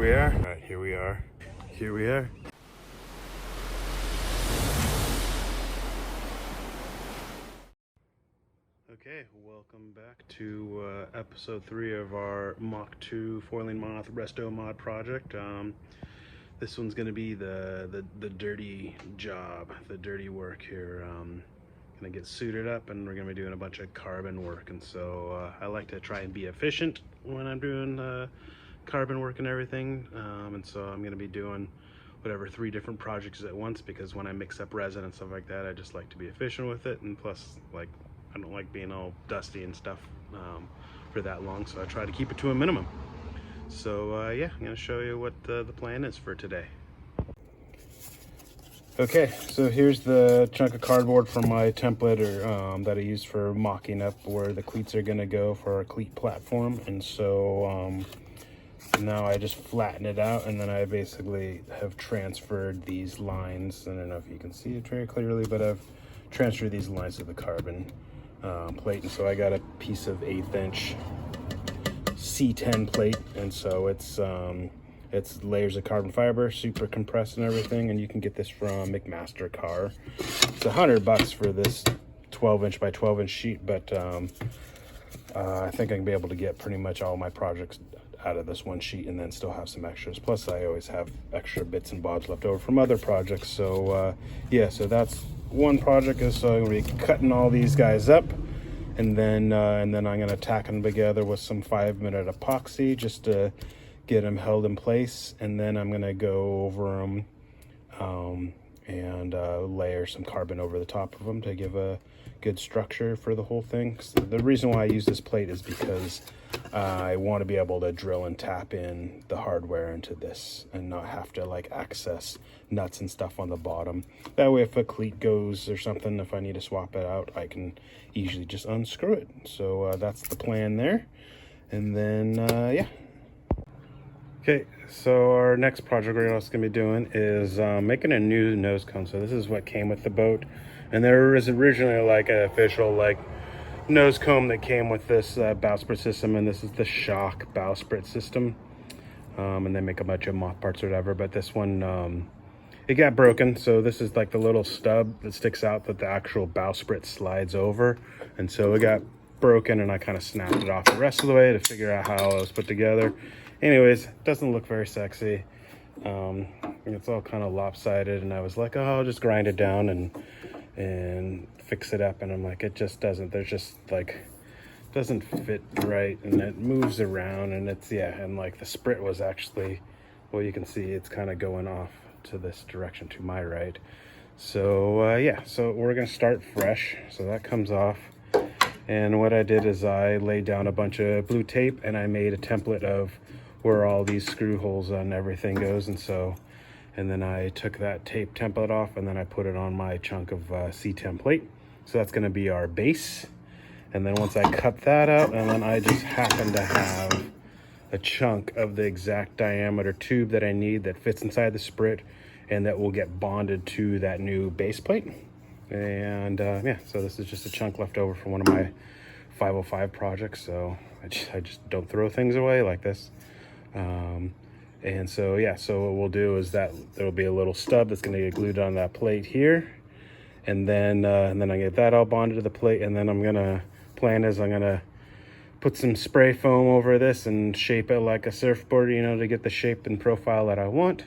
we are. All right, here we are. Here we are. Okay, welcome back to episode 3 of our Mach 2 foiling moth resto mod project. This one's going to be the dirty job, the dirty work here. Gonna get suited up and we're gonna be doing a bunch of carbon work, and so I like to try and be efficient when I'm doing carbon work and everything, and so I'm gonna be doing whatever 3 different projects at once, because when I mix up resin and stuff like that, I just like to be efficient with it, and plus, like, I don't like being all dusty and stuff for that long, so I try to keep it to a minimum. So yeah, I'm gonna show you what the plan is for today. Okay, so here's the chunk of cardboard from my template that I used for mocking up where the cleats are gonna go for our cleat platform, and so now I just flatten it out, and then I basically have transferred these lines. I don't know if you can see it very clearly, but I've transferred these lines to the carbon plate, and so I got a piece of 1/8 inch C10 plate, and so it's layers of carbon fiber, super compressed and everything, and you can get this from McMaster Car. It's $100 for this 12 inch by 12 inch sheet, but I think I can be able to get pretty much all my projects out of this one sheet and then still have some extras. Plus I always have extra bits and bobs left over from other projects. So yeah, so that's one project. So I'm gonna be cutting all these guys up, and then I'm gonna tack them together with some 5-minute epoxy just to get them held in place, and then I'm gonna go over them and layer some carbon over the top of them to give a good structure for the whole thing. So the reason why I use this plate is because I want to be able to drill and tap in the hardware into this and not have to like access nuts and stuff on the bottom. That way if a cleat goes or something, if I need to swap it out, I can easily just unscrew it. So that's the plan there. And then yeah. Okay, so our next project we're also going to be doing is making a new nose cone. So this is what came with the boat, and there was originally like an official like nose cone that came with this bowsprit system, and this is the shock bowsprit system, and they make a bunch of moth parts or whatever, but this one it got broken, so this is like the little stub that sticks out that the actual bowsprit slides over, and so it got broken, and I kind of snapped it off the rest of the way to figure out how it was put together. Anyways, it doesn't look very sexy. It's all kind of lopsided, and I was like, oh, I'll just grind it down and fix it up, and I'm like, it just doesn't. There's just like, doesn't fit right, and it moves around, and it's, yeah, and like the sprit was actually, well, you can see it's kind of going off to this direction to my right. So yeah, so we're gonna start fresh. So that comes off. And what I did is I laid down a bunch of blue tape, and I made a template of where all these screw holes and everything goes, and then I took that tape template off, and then I put it on my chunk of C10 plate. So that's going to be our base. And then once I cut that out, and then I just happen to have a chunk of the exact diameter tube that I need that fits inside the sprit, and that will get bonded to that new base plate. And yeah, so this is just a chunk left over from one of my 505 projects, so I just don't throw things away like this. And so yeah, so what we'll do is that there'll be a little stub that's going to get glued on that plate here, and then I get that all bonded to the plate, and then I'm gonna put some spray foam over this and shape it like a surfboard, you know, to get the shape and profile that I want,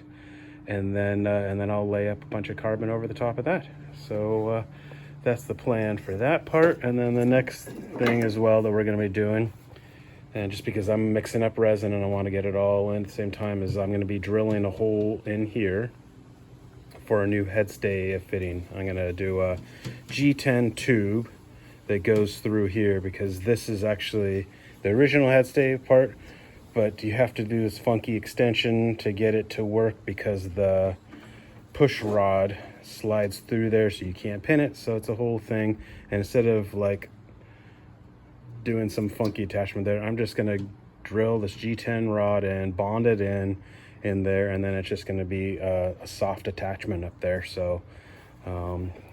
and then I'll lay up a bunch of carbon over the top of that. So that's the plan for that part. And then the next thing as well that we're going to be doing, and just because I'm mixing up resin and I want to get it all in at the same time, is I'm going to be drilling a hole in here for a new headstay fitting. I'm going to do a G10 tube that goes through here, because this is actually the original headstay part, but you have to do this funky extension to get it to work, because the push rod slides through there, so you can't pin it. So it's a whole thing, and instead of like doing some funky attachment there, I'm just gonna drill this G10 rod and bond it in there, and then it's just going to be a soft attachment up there. So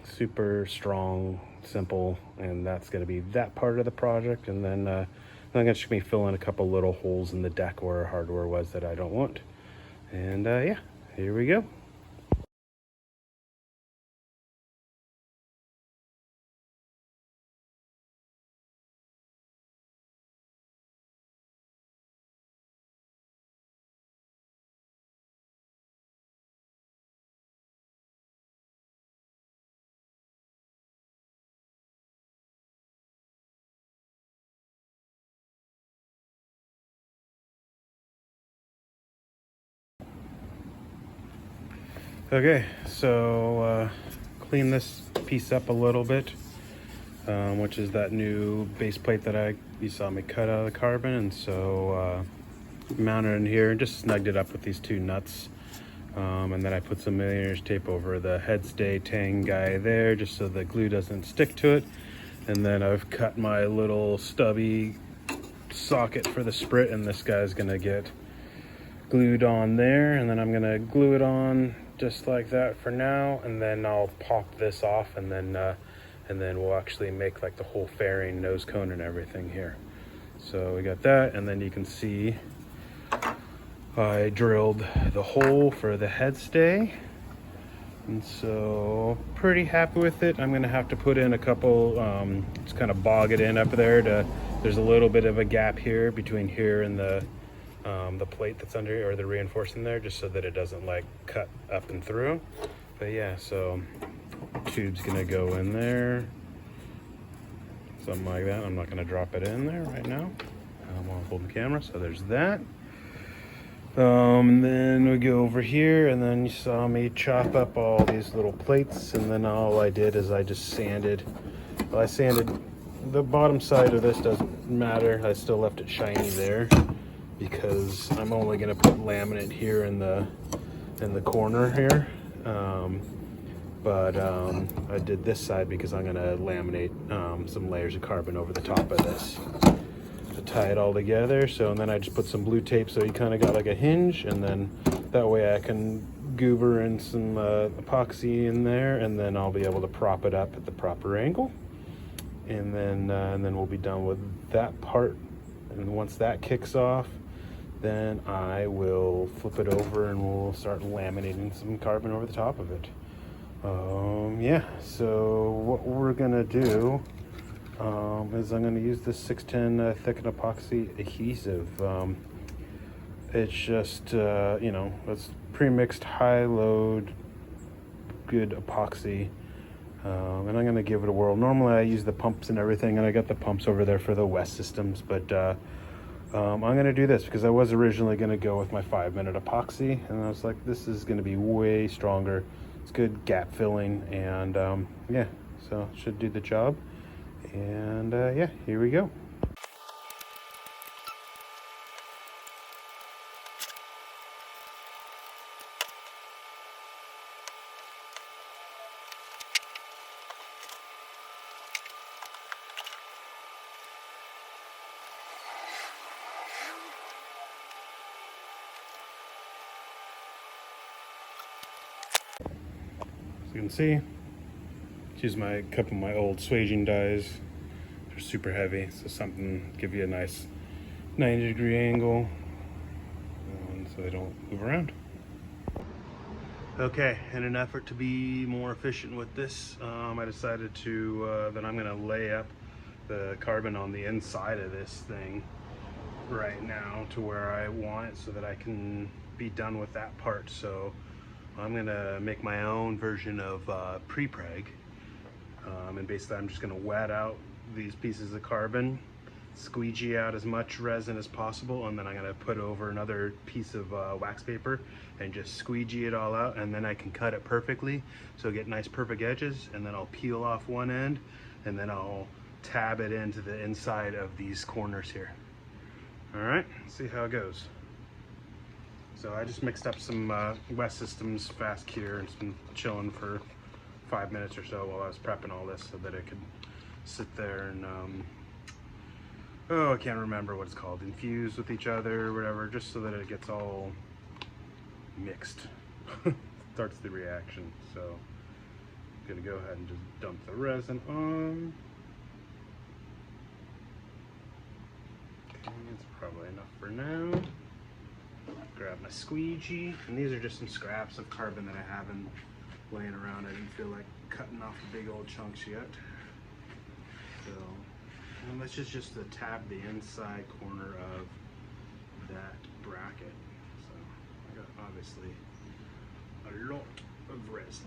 super strong, simple, and that's going to be that part of the project. And then I'm going to be filling a couple little holes in the deck where hardware was that I don't want. And yeah, here we go. Okay, so clean this piece up a little bit, which is that new base plate that you saw me cut out of the carbon, and so mounted in here and just snugged it up with these two nuts, and then I put some millionaire's tape over the head stay tang guy there just so the glue doesn't stick to it. And then I've cut my little stubby socket for the sprit, and this guy's gonna get glued on there, and then I'm gonna glue it on just like that for now, and then I'll pop this off, and then we'll actually make like the whole fairing nose cone and everything here. So we got that, and then you can see I drilled the hole for the head stay, and so pretty happy with it. I'm gonna have to put in a couple, just kind of bog it in up there. There's a little bit of a gap here between here and the plate that's under, or the reinforcing there, just so that it doesn't like cut up and through. But yeah, so tube's gonna go in there, something like that. I'm not gonna drop it in there right now. I'm gonna hold the camera, so there's that. And then we go over here, and then you saw me chop up all these little plates, and then all I did is I just sanded. Well, I sanded the bottom side of this, doesn't matter. I still left it shiny there because I'm only gonna put laminate here in the corner here. But I did this side because I'm gonna laminate some layers of carbon over the top of this to tie it all together. So, and then I just put some blue tape so you kind of got like a hinge, and then that way I can goober in some epoxy in there, and then I'll be able to prop it up at the proper angle, and then we'll be done with that part. And once that kicks off, then I will flip it over and we'll start laminating some carbon over the top of it. Yeah, so what we're gonna do is I'm gonna use this 610 thick epoxy adhesive. It's just, you know, it's pre-mixed high load, good epoxy. And I'm gonna give it a whirl. Normally I use the pumps and everything, and I got the pumps over there for the West systems, but I'm gonna do this because I was originally gonna go with my 5-minute epoxy, and I was like, this is gonna be way stronger. It's good gap filling, and yeah, so it should do the job. And yeah, here we go. As you can see, use my couple of my old swaging dies. They're super heavy, so something give you a nice 90-degree angle, and so they don't move around. Okay, in an effort to be more efficient with this, I decided to that I'm going to lay up the carbon on the inside of this thing right now to where I want it, so that I can be done with that part. So I'm going to make my own version of pre-preg, and basically I'm just going to wet out these pieces of carbon, squeegee out as much resin as possible, and then I'm going to put over another piece of wax paper and just squeegee it all out, and then I can cut it perfectly so I get nice perfect edges, and then I'll peel off one end, and then I'll tab it into the inside of these corners here. All right, see how it goes. So I just mixed up some West Systems fast cure, and it's been chilling for 5 minutes or so while I was prepping all this so that it could sit there and oh, I can't remember what it's called, infuse with each other or whatever, just so that it gets all mixed. Starts the reaction. So I'm gonna go ahead and just dump the resin on. Okay, it's probably enough for now. Grab my squeegee, and these are just some scraps of carbon that I have been laying around. I didn't feel like cutting off the big old chunks yet. So, and this is just to tab the inside corner of that bracket. So I got obviously a lot of resin.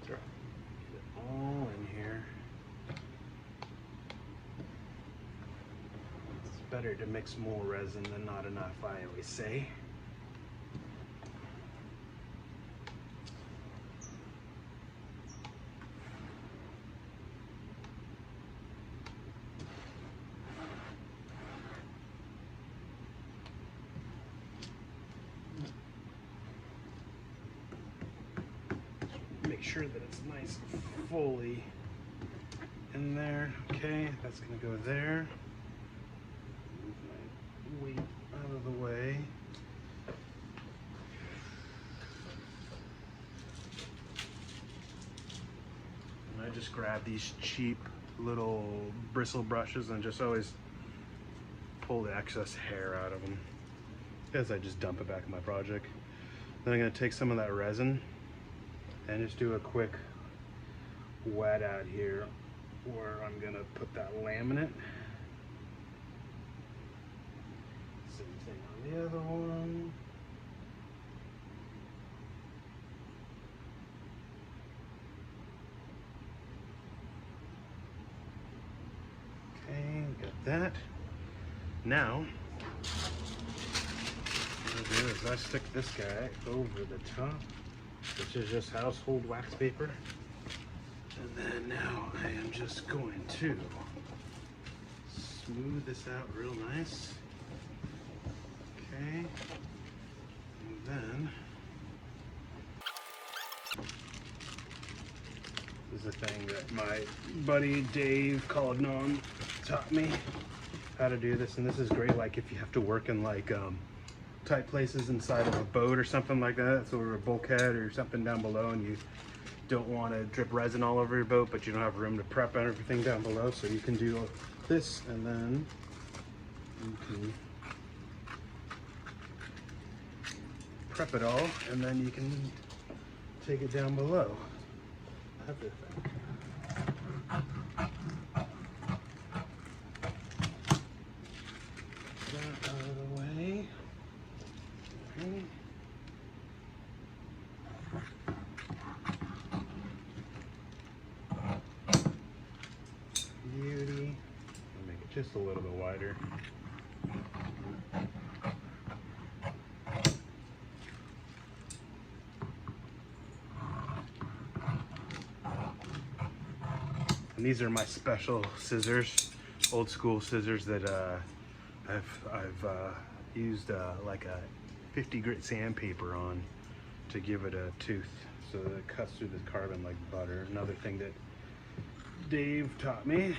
Get it all in here. It's better to mix more resin than not enough, I always say. Make sure that it's nice and fully in there. Okay, that's gonna go there. Move my weight out of the way. And I just grab these cheap little bristle brushes and just always pull the excess hair out of them as I just dump it back in my project. Then I'm gonna take some of that resin and just do a quick wet out here where I'm gonna put that laminate. Same thing on the other one. Okay, got that. Now, what I do is I stick this guy over the top, which is just household wax paper. And then now I am just going to smooth this out real nice. Okay. And then this is a thing that my buddy Dave Collignon taught me how to do this, and this is great like if you have to work in like tight places inside of a boat or something like that, so or a bulkhead or something down below, and you don't want to drip resin all over your boat, but you don't have room to prep everything down below, so you can do this, and then you can prep it all, and then you can take it down below. Everything. That out of the way. Okay. Beauty. I'll make it just a little bit wider. And these are my special scissors, old school scissors that I've used like a 50 grit sandpaper on to give it a tooth, so that it cuts through the carbon like butter. Another thing that Dave taught me,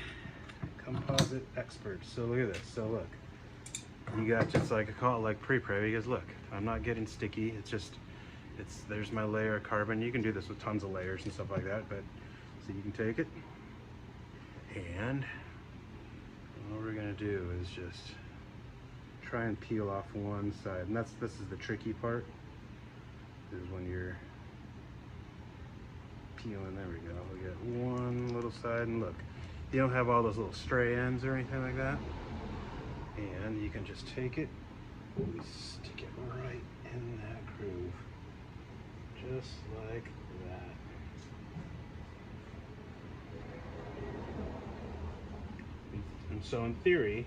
composite expert. So look at this. So look, you got just like I call it like pre-prep, because look, I'm not getting sticky. It's just, there's my layer of carbon. You can do this with tons of layers and stuff like that, but so you can take it, and all we're gonna do is just try and peel off one side, and this is the tricky part, is when you're peeling. There we go. We got one little side, and look, you don't have all those little stray ends or anything like that, and you can just take it and stick it right in that groove, just like that. And so in theory,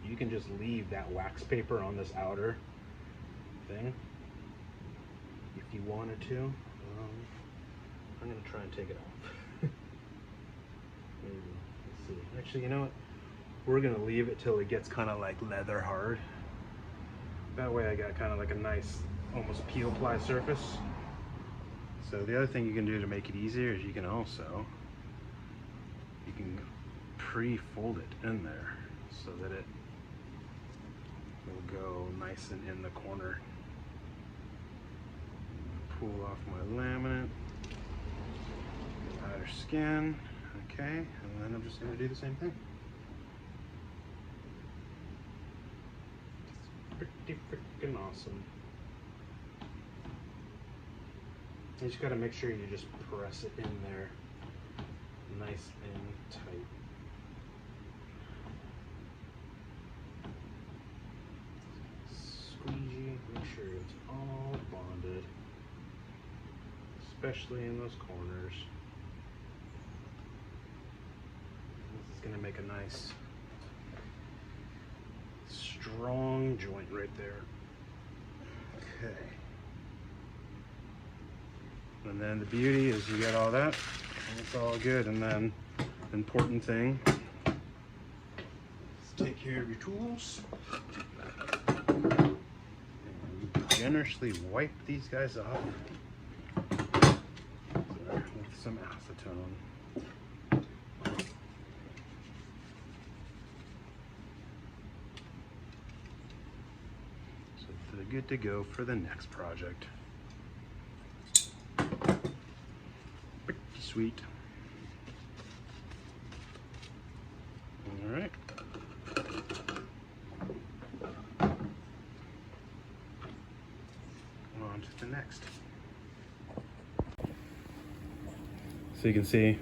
you can just leave that wax paper on this outer thing if you wanted to. I'm gonna try and take it off. Maybe. Let's see. Actually, you know what? We're gonna leave it till it gets kind of like leather hard. That way I got kind of like a nice, almost peel ply surface. So the other thing you can do to make it easier is you can pre-fold it in there so that it will go nice and in the corner. Pull off my laminate, outer skin. Okay, and then I'm just going to do the same thing. It's pretty freaking awesome. You just got to make sure you just press it in there nice and tight. Squeegee, make sure it's all bonded, especially in those corners. This is going to make a nice strong joint right there. Okay. And then the beauty is you get all that, and it's all good. And then the important thing is take care of your tools. And generously wipe these guys off with some acetone. So they're good to go for the next project. Pretty sweet. All right. On to the next. So you can see,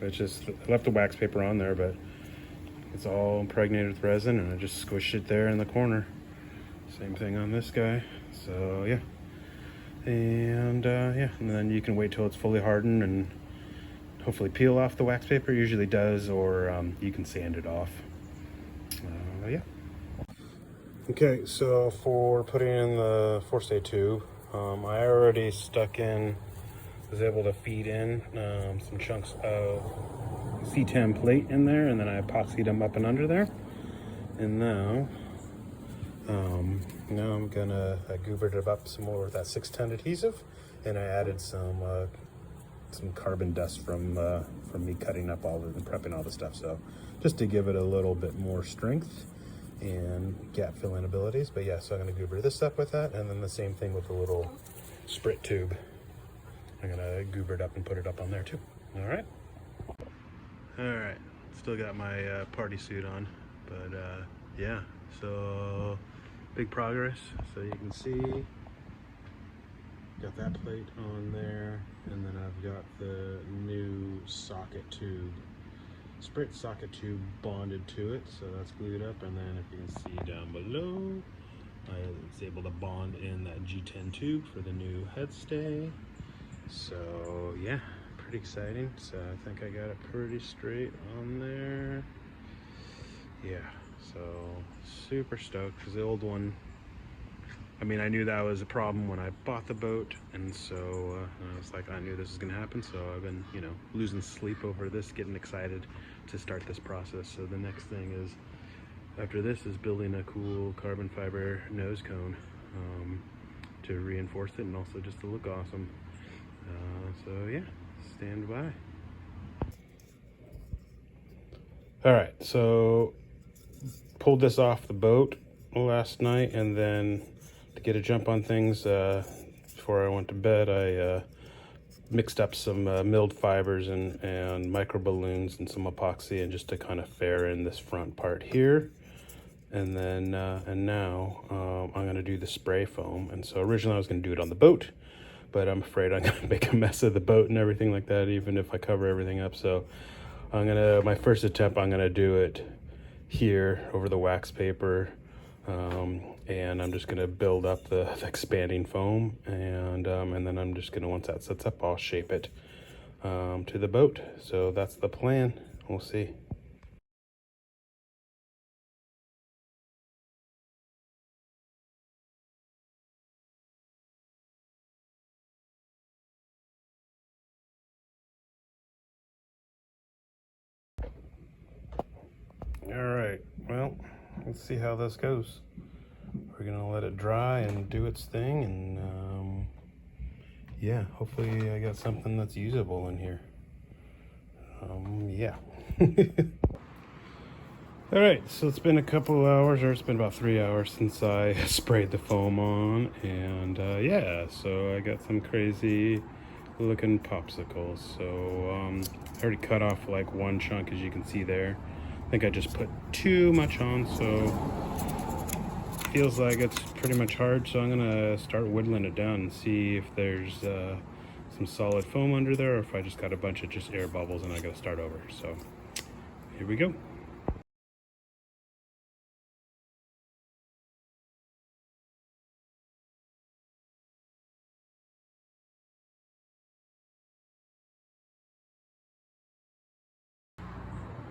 it's just, I left the wax paper on there, but it's all impregnated with resin, and I just squished it there in the corner. Same thing on this guy. So yeah. And yeah, and then you can wait till it's fully hardened and hopefully peel off the wax paper. Usually does, or you can sand it off. Yeah. Okay, so for putting in the forestay tube, I already was able to feed in some chunks of C10 plate in there, and then I epoxied them up and under there. And now I'm gonna, I goobered it up some more with that 610 adhesive, and I added some carbon dust from me cutting up and prepping all the stuff. So just to give it a little bit more strength and gap filling abilities. But yeah, so I'm gonna goober this up with that, and then the same thing with the little sprit tube. I'm gonna goober it up and put it up on there too. All right. All right. Still got my party suit on, but yeah. So big progress. So you can see, got that plate on there, and then I've got the new socket tube, sprit socket tube bonded to it. So that's glued up, and then if you can see down below, I was able to bond in that G10 tube for the new head stay. So yeah, pretty exciting. So I think I got it pretty straight on there. Yeah, so super stoked, because the old one, I mean, I knew that was a problem when I bought the boat, and so I was like, I knew this was gonna happen. So I've been, you know, losing sleep over this, getting excited to start this process. So the next thing is, after this, is building a cool carbon fiber nose cone to reinforce it, and also just to look awesome. So yeah, stand by. All right, so pulled this off the boat last night, and then to get a jump on things before I went to bed, I mixed up some milled fibers and micro balloons and some epoxy, and just to kind of fair in this front part here. And then and now I'm gonna do the spray foam. And so originally I was gonna do it on the boat, but I'm afraid I'm gonna make a mess of the boat and everything like that, even if I cover everything up. So my first attempt, I'm gonna do it here over the wax paper, and I'm just gonna build up the expanding foam, and then I'm just gonna, once that sets up, I'll shape it to the boat. So that's the plan. We'll see. All right, well, let's see how this goes. We're gonna let it dry and do its thing, and yeah, hopefully I got something that's usable in here. Yeah. All right, so it's been a couple of hours, or it's been about 3 hours since I sprayed the foam on, and yeah, so I got some crazy looking popsicles. So I already cut off like one chunk, as you can see there. I think I just put too much on, so feels like it's pretty much hard. So I'm gonna start whittling it down and see if there's some solid foam under there, or if I just got a bunch of just air bubbles and I gotta start over. So here we go.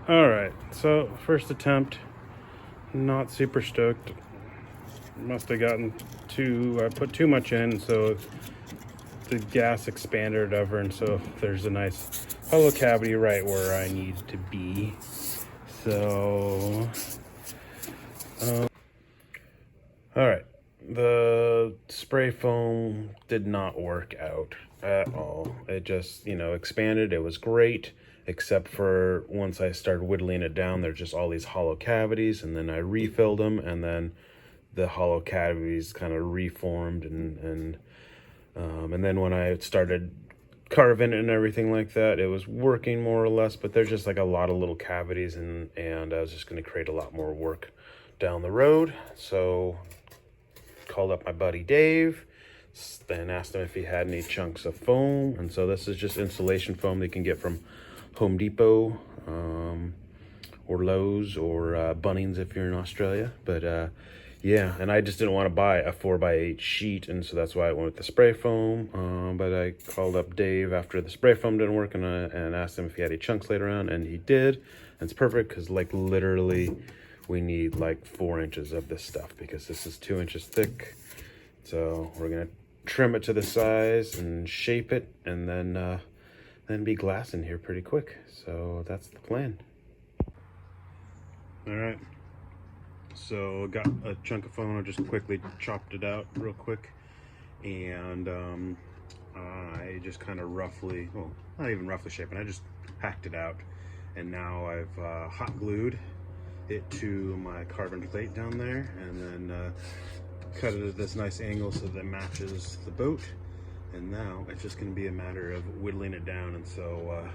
All right, so first attempt, not super stoked. Must have gotten I put too much in, so the gas expanded over, and so there's a nice hollow cavity right where I need to be. So, all right, the spray foam did not work out at all. It just, expanded. It was great, except for once I started whittling it down, there's just all these hollow cavities, and then I refilled them, and then the hollow cavities kind of reformed, and then when I started carving it and everything like that, it was working more or less, but there's just like a lot of little cavities, and I was just going to create a lot more work down the road. So called up my buddy Dave and asked him if he had any chunks of foam. And so this is just insulation foam that you can get from Home Depot, or Lowe's, or Bunnings if you're in Australia. But yeah, and I just didn't want to buy a 4x8 sheet, and so that's why I went with the spray foam. But I called up Dave after the spray foam didn't work, and asked him if he had any chunks laid around, and he did. And it's perfect, because like literally we need like 4 inches of this stuff, because this is 2 inches thick. So we're gonna trim it to the size and shape it, and then be glass in here pretty quick. So that's the plan. All right, so got a chunk of foam. I just quickly chopped it out real quick, and I just kind of roughly, well, not even roughly shaping, I just hacked it out, and now I've hot glued it to my carbon plate down there, and then cut it at this nice angle so that it matches the boat. And now it's just going to be a matter of whittling it down. And so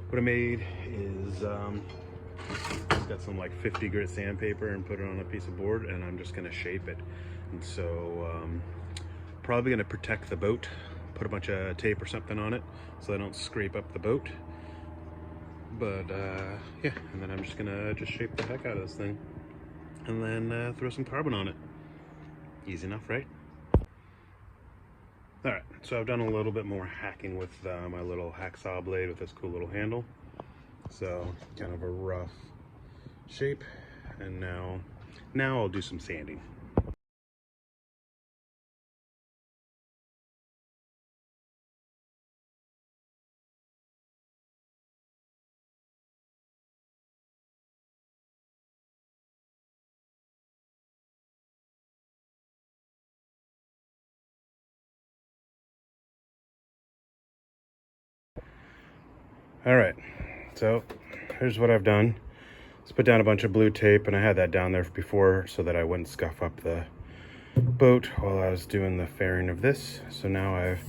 what I made is got some like 50 grit sandpaper and put it on a piece of board, and I'm just going to shape it. And so probably going to protect the boat, put a bunch of tape or something on it so I don't scrape up the boat. But yeah, and then I'm just gonna shape the heck out of this thing, and then throw some carbon on it. Easy enough, right? All right, so I've done a little bit more hacking with my little hacksaw blade with this cool little handle. So kind of a rough shape, and now I'll do some sanding. All right, so here's what I've done. Let's put down a bunch of blue tape, and I had that down there before so that I wouldn't scuff up the boat while I was doing the fairing of this. So now I've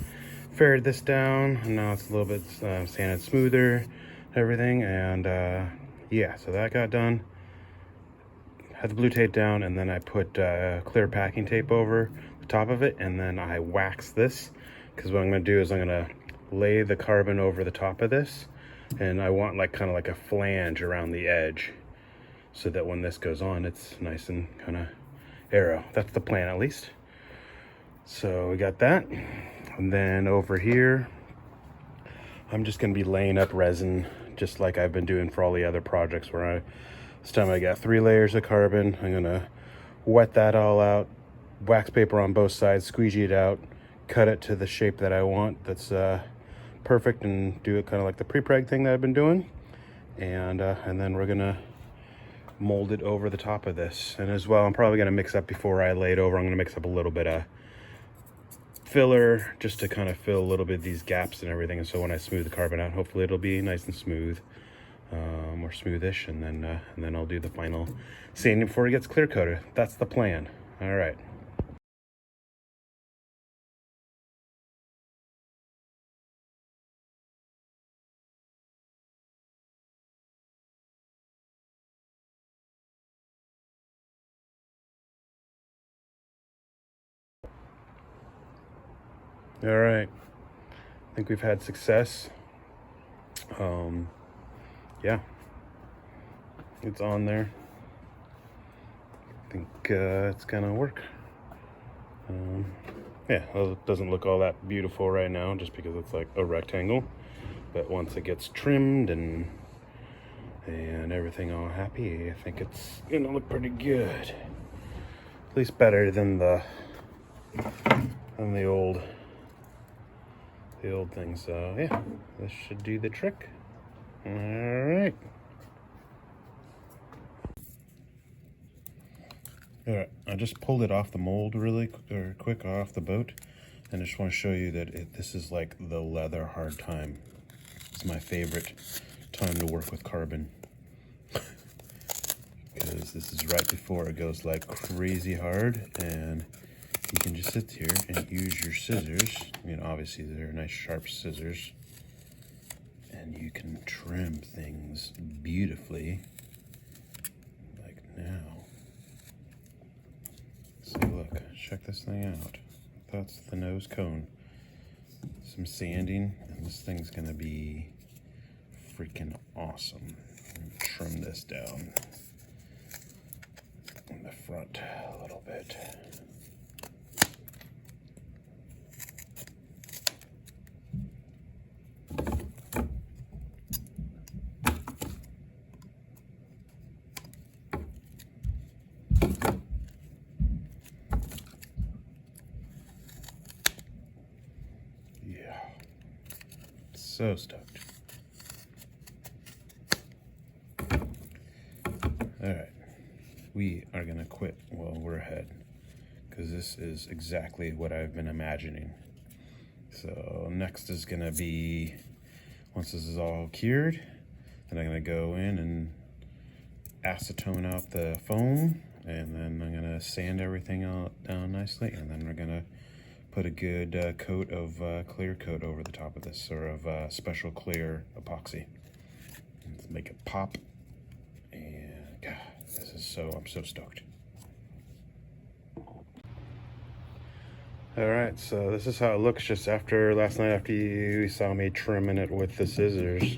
faired this down, and now it's a little bit sanded smoother, everything, and yeah, so that got done. Had the blue tape down, and then I put clear packing tape over the top of it, and then I wax this, because what I'm going to do is I'm going to lay the carbon over the top of this, and I want like kind of like a flange around the edge, so that when this goes on, it's nice and kind of arrow. That's the plan, at least. So we got that, and then over here I'm just going to be laying up resin, just like I've been doing for all the other projects, where this time I got 3 layers of carbon. I'm gonna wet that all out, wax paper on both sides, squeegee it out, cut it to the shape that I want, that's perfect, and do it kind of like the pre-preg thing that I've been doing, and then we're gonna mold it over the top of this. And as well, I'm probably gonna mix up, before I lay it over, I'm gonna mix up a little bit of filler, just to kind of fill a little bit of these gaps and everything, and so when I smooth the carbon out, hopefully it'll be nice and smooth, or smoothish, and then I'll do the final sanding before it gets clear coated. That's the plan. All right. All right, I think we've had success. Yeah, it's on there. I think it's gonna work. Yeah, well, it doesn't look all that beautiful right now just because it's like a rectangle, but once it gets trimmed and everything all happy, I think it's gonna look pretty good. At least better than the old thing. So yeah, this should do the trick. All right. All right, I just pulled it off the mold really quick off the boat, and I just want to show you that this is like the leather hard time. It's my favorite time to work with carbon because this is right before it goes like crazy hard, and you can just sit here and use your scissors. I mean, obviously they're nice sharp scissors, and you can trim things beautifully like now. So look, check this thing out. That's the nose cone. Some sanding, and this thing's gonna be freaking awesome. Trim this down in the front a little bit. Yeah, so stoked. All right, we are gonna quit while we're ahead because this is exactly what I've been imagining. So next is gonna be, once this is all cured, then I'm gonna go in and acetone out the foam, and then I'm gonna sand everything out down nicely, and then we're gonna put a good coat of clear coat over the top of this, or of special clear epoxy. Let's make it pop, and God, this is I'm so stoked. All right, so this is how it looks just after last night, after you saw me trimming it with the scissors.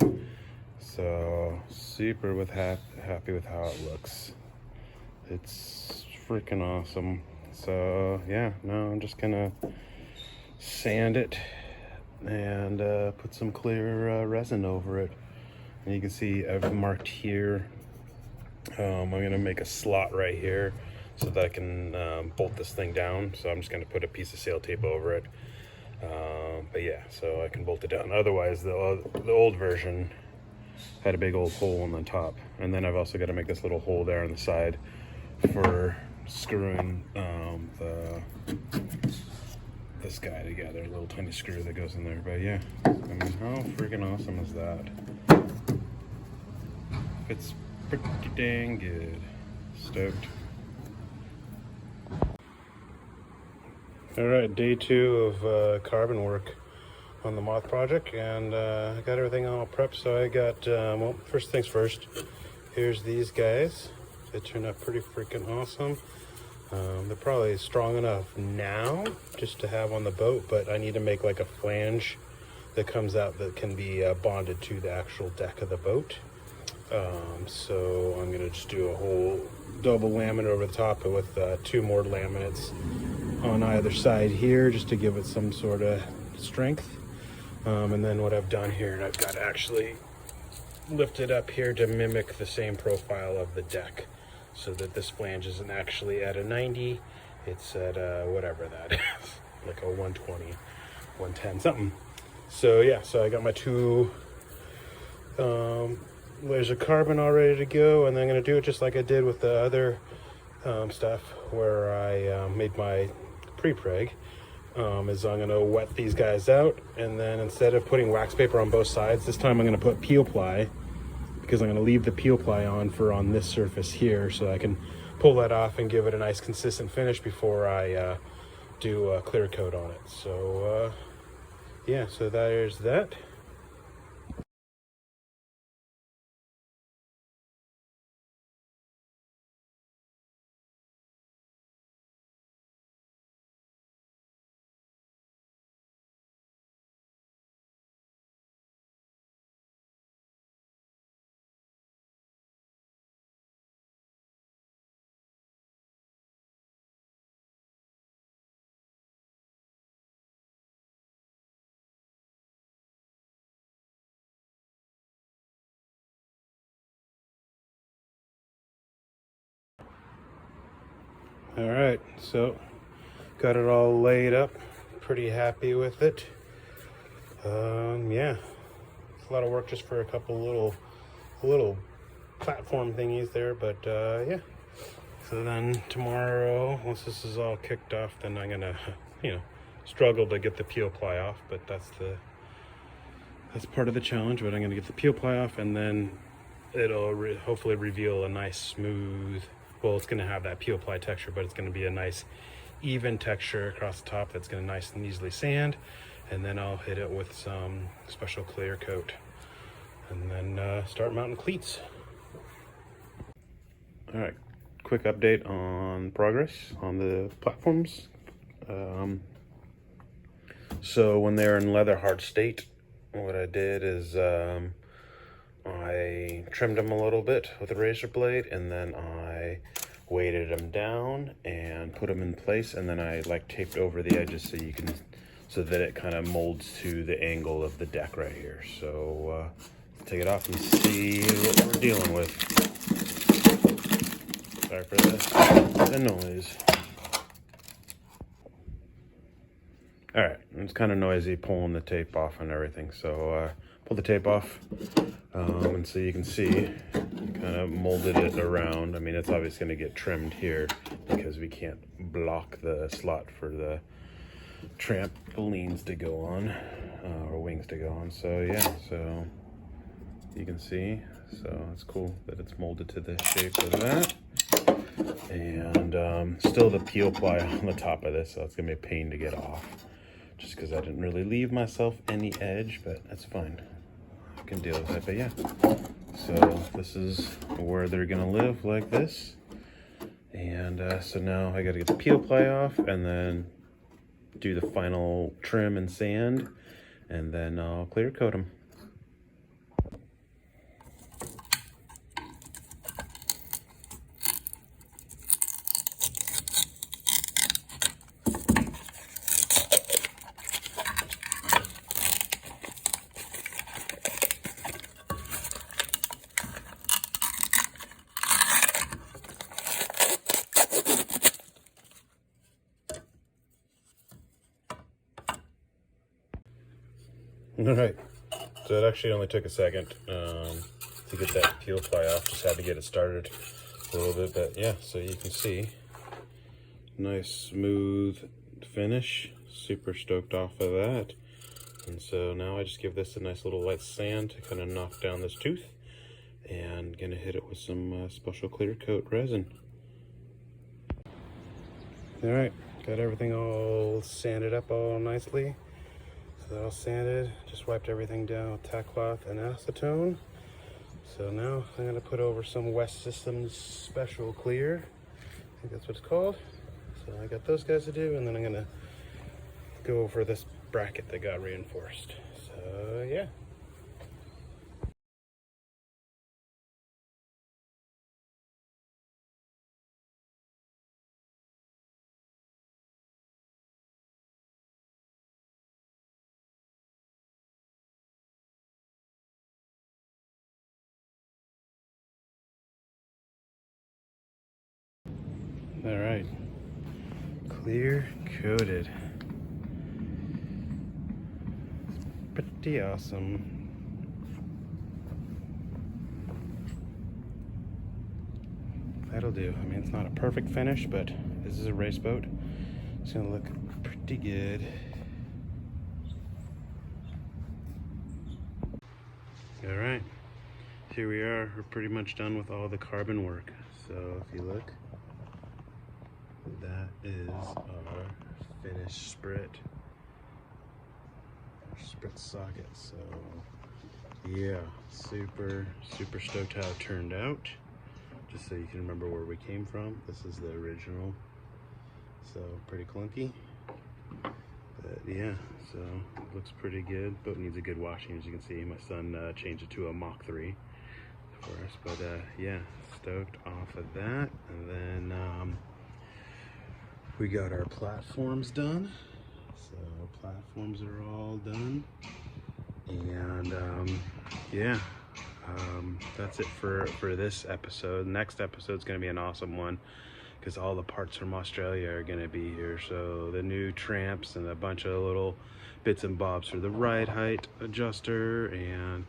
So super happy with how it looks. It's freaking awesome. So yeah, now I'm just gonna sand it and put some clear resin over it. And you can see I've marked here. I'm gonna make a slot right here so that I can bolt this thing down. So I'm just gonna put a piece of sail tape over it. But yeah, so I can bolt it down. Otherwise, the old version had a big old hole on the top, and then I've also got to make this little hole there on the side for screwing this guy together, a little tiny screw that goes in there. But yeah, I mean, how freaking awesome is that? It's pretty dang good. Stoked. All right, day 2 of carbon work on the Moth project, and I got everything all prepped. So I got, well, first things first, here's these guys. They turned out pretty freaking awesome. They're probably strong enough now just to have on the boat, but I need to make like a flange that comes out that can be bonded to the actual deck of the boat. So I'm gonna just do a whole double laminate over the top with 2 more laminates on either side here just to give it some sort of strength. And then what I've done here, and I've got actually lifted up here to mimic the same profile of the deck, so that this flange isn't actually at a 90, it's at whatever that is, like a 120, 110, something. So yeah, so I got my 2 layers of carbon all ready to go, and then I'm gonna do it just like I did with the other stuff where I made my pre-preg. Is I'm gonna wet these guys out, and then instead of putting wax paper on both sides, this time I'm gonna put peel ply, because I'm gonna leave the peel ply on this surface here, so I can pull that off and give it a nice consistent finish before I do a clear coat on it. So yeah, so there's that. All right, so got it all laid up. Pretty happy with it. Yeah, it's a lot of work just for a couple little platform thingies there, but yeah. So then tomorrow, once this is all kicked off, then I'm gonna, struggle to get the peel ply off, but that's part of the challenge. But I'm gonna get the peel ply off, and then it'll hopefully reveal a nice smooth, well, it's gonna have that peel ply texture, but it's gonna be a nice even texture across the top that's gonna nice and easily sand. And then I'll hit it with some special clear coat, and then start mounting cleats. All right, quick update on progress on the platforms. So when they're in leather hard state, what I did is I trimmed them a little bit with a razor blade, and then I weighted them down and put them in place, and then I taped over the edges so that it kind of molds to the angle of the deck right here. So take it off and see what we're dealing with. Sorry for the noise. All right, it's kind of noisy pulling the tape off and everything. So pull the tape off, and so you can see, kind of molded it around. I mean, it's obviously going to get trimmed here because we can't block the slot for the trampolines to go on, or wings to go on. So yeah, so you can see, so it's cool that it's molded to the shape of that. And still the peel ply on the top of this, so it's gonna be a pain to get off, just because I didn't really leave myself any edge, but that's fine, I can deal with it. But yeah, so this is where they're gonna live, like this. And so now I gotta get the peel ply off, and then do the final trim and sand, and then I'll clear coat them. All right, so it actually only took a second to get that peel ply off. Just had to get it started a little bit, but yeah, so you can see, nice smooth finish. Super stoked off of that. And so now I just give this a nice little light sand to kind of knock down this tooth, and gonna hit it with some special clear coat resin. All right, got everything all sanded up all nicely. So they're all sanded, just wiped everything down with tack cloth and acetone. So now I'm gonna put over some West Systems Special Clear. I think that's what it's called. So I got those guys to do, and then I'm gonna go over this bracket that got reinforced. So yeah. All right, clear coated. Pretty awesome. That'll do. I mean, it's not a perfect finish, but this is a race boat. It's gonna look pretty good. All right, here we are. We're pretty much done with all the carbon work. So if you look, that is our finished sprit socket. So yeah, super stoked how it turned out. Just so you can remember where we came from, this is the original. So pretty clunky, but yeah, so it looks pretty good. Boat needs a good washing. As you can see, my son changed it to a Mach 3 for us. But yeah, stoked off of that. And then we got our platforms done. So platforms are all done, and yeah, that's it for this episode. Next episode's gonna be an awesome one. because all the parts from Australia are going to be here. So the new tramps and a bunch of little bits and bobs for the ride height adjuster, and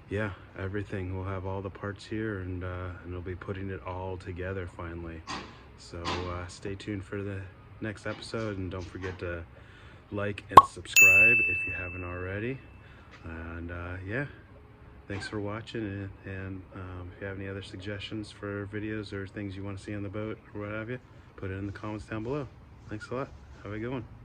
yeah, everything. We'll have all the parts here, and we'll be putting it all together finally. So stay tuned for the next episode, and don't forget to like and subscribe if you haven't already. And yeah, thanks for watching, and if you have any other suggestions for videos or things you want to see on the boat or what have you, put it in the comments down below. Thanks a lot. Have a good one.